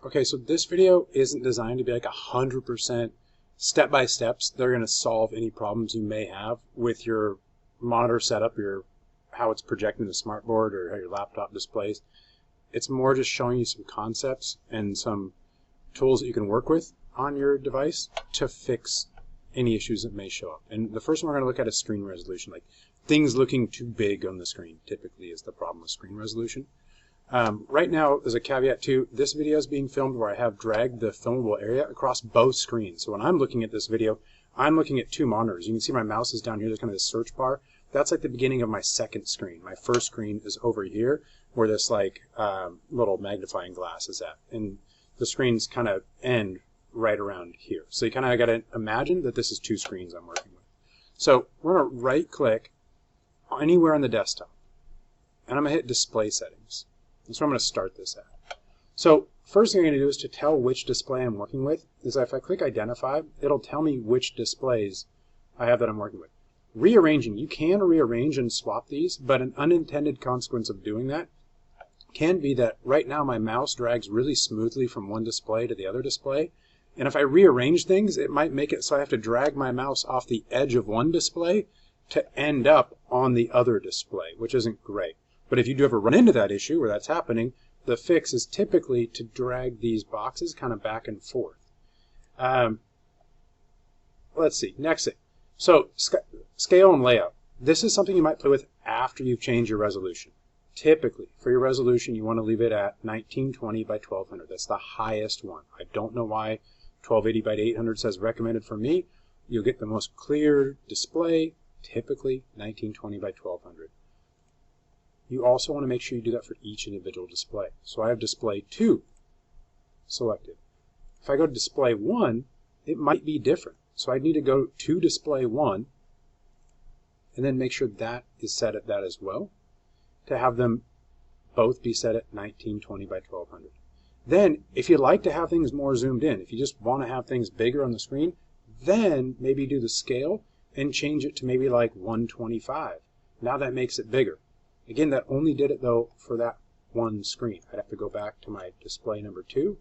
Okay, so this video isn't designed to be like 100% step-by-steps that are going to solve any problems you may have with your monitor setup, how it's projecting the smartboard or how your laptop displays. It's more just showing you some concepts and some tools that you can work with on your device to fix any issues that may show up. And the first one we're going to look at is screen resolution. Like things looking too big on the screen typically is the problem with screen resolution. Right now, as a caveat too, this video is being filmed where I have dragged the filmable area across both screens. So when I'm looking at this video, I'm looking at two monitors. You can see my mouse is down here. There's kind of this search bar. That's like the beginning of my second screen. My first screen is over here where this like little magnifying glass is at. And the screens kind of end right around here. So you kind of got to imagine that this is two screens I'm working with. So we're going to right click anywhere on the desktop. And I'm going to hit display settings. That's where I'm going to start this at. So first thing I'm going to do is to tell which display I'm working with is if I click identify, it'll tell me which displays I have that I'm working with. Rearranging, you can rearrange and swap these, but an unintended consequence of doing that can be that right now my mouse drags really smoothly from one display to the other display. And if I rearrange things, it might make it so I have to drag my mouse off the edge of one display to end up on the other display, which isn't great. But if you do ever run into that issue where that's happening, the fix is typically to drag these boxes kind of back and forth. Let's see, next thing. So scale and layout. This is something you might play with after you've changed your resolution. Typically, for your resolution, you want to leave it at 1920 by 1200. That's the highest one. I don't know why 1280 by 800 says recommended for me. You'll get the most clear display, typically 1920 by 1200. You also want to make sure you do that for each individual display. So I have display 2 selected. If I go to display 1, it might be different. So I need to go to display 1 and then make sure that is set at that as well to have them both be set at 1920 by 1200. Then if you'd like to have things more zoomed in, if you just want to have things bigger on the screen, then maybe do the scale and change it to maybe like 125. Now that makes it bigger. Again, that only did it though for that one screen. I'd have to go back to my display number 2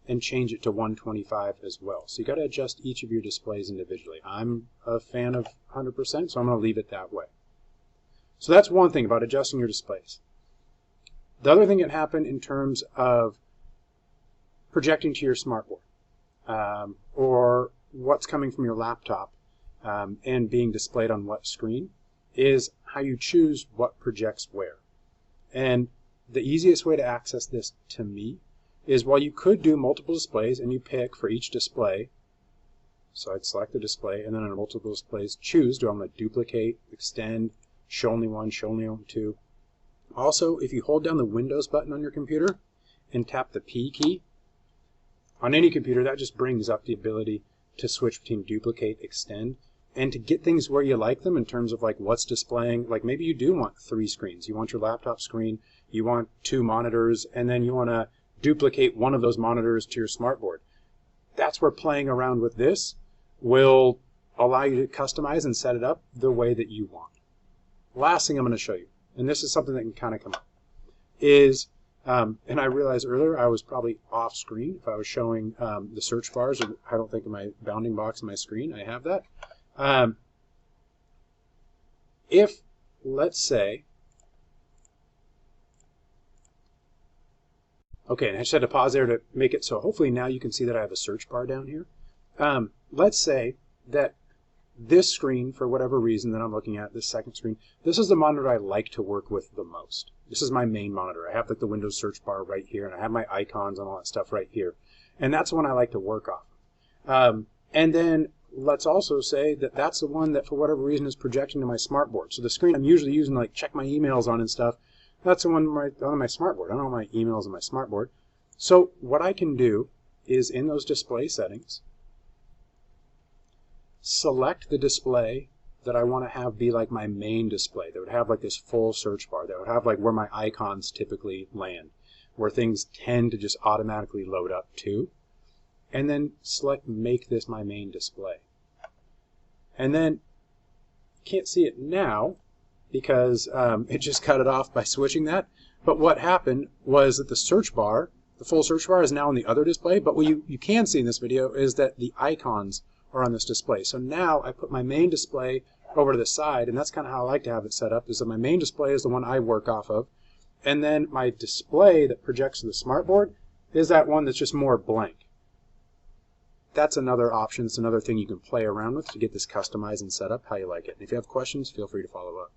and change it to 125 as well. So you got to adjust each of your displays individually. I'm a fan of 100%, so I'm going to leave it that way. So that's one thing about adjusting your displays. The other thing that happened in terms of projecting to your smartboard or what's coming from your laptop and being displayed on what screen is how you choose what projects where. And the easiest way to access this to me is while you could do multiple displays and you pick for each display, so I'd select the display and then on multiple displays choose, do I want to duplicate, extend, show only one, show only two. Also, if you hold down the Windows button on your computer and tap the P key, on any computer that just brings up the ability to switch between duplicate, extend, and to get things where you like them in terms of like what's displaying. Like maybe you do want 3 screens. You want your laptop screen, you want 2 monitors, and then you want to duplicate one of those monitors to your smartboard. That's where playing around with this will allow you to customize and set it up the way that you want. Last thing I'm going to show you, and this is something that can kind of come up, is, and I realized earlier I was probably off screen if I was showing the search bars. I don't think in my bounding box on my screen I have that. If, let's say, okay, and I just had to pause there to make it so hopefully now you can see that I have a search bar down here. Let's say that this screen, for whatever reason that I'm looking at, this second screen, this is the monitor I like to work with the most. This is my main monitor. I have like the Windows search bar right here, and I have my icons and all that stuff right here. And that's the one I like to work off. And then let's also say that that's the one that for whatever reason is projecting to my smartboard. So the screen I'm usually using to like check my emails on and stuff, that's the one right on my smartboard. I don't have my emails on my smartboard. So what I can do is in those display settings, select the display that I want to have be like my main display. That would have like this full search bar. That would have like where my icons typically land, where things tend to just automatically load up to. And then select make this my main display. And then you can't see it now because it just cut it off by switching that. But what happened was that the search bar The full search bar is now on the other display, but what you can see in this video is that the icons are on this display. So now I put my main display over to the side, and that's kind of how I like to have it set up, is that my main display is the one I work off of, and then my display that projects to the smartboard is that one that's just more blank. That's another option. It's another thing you can play around with to get this customized and set up how you like it. And if you have questions, feel free to follow up.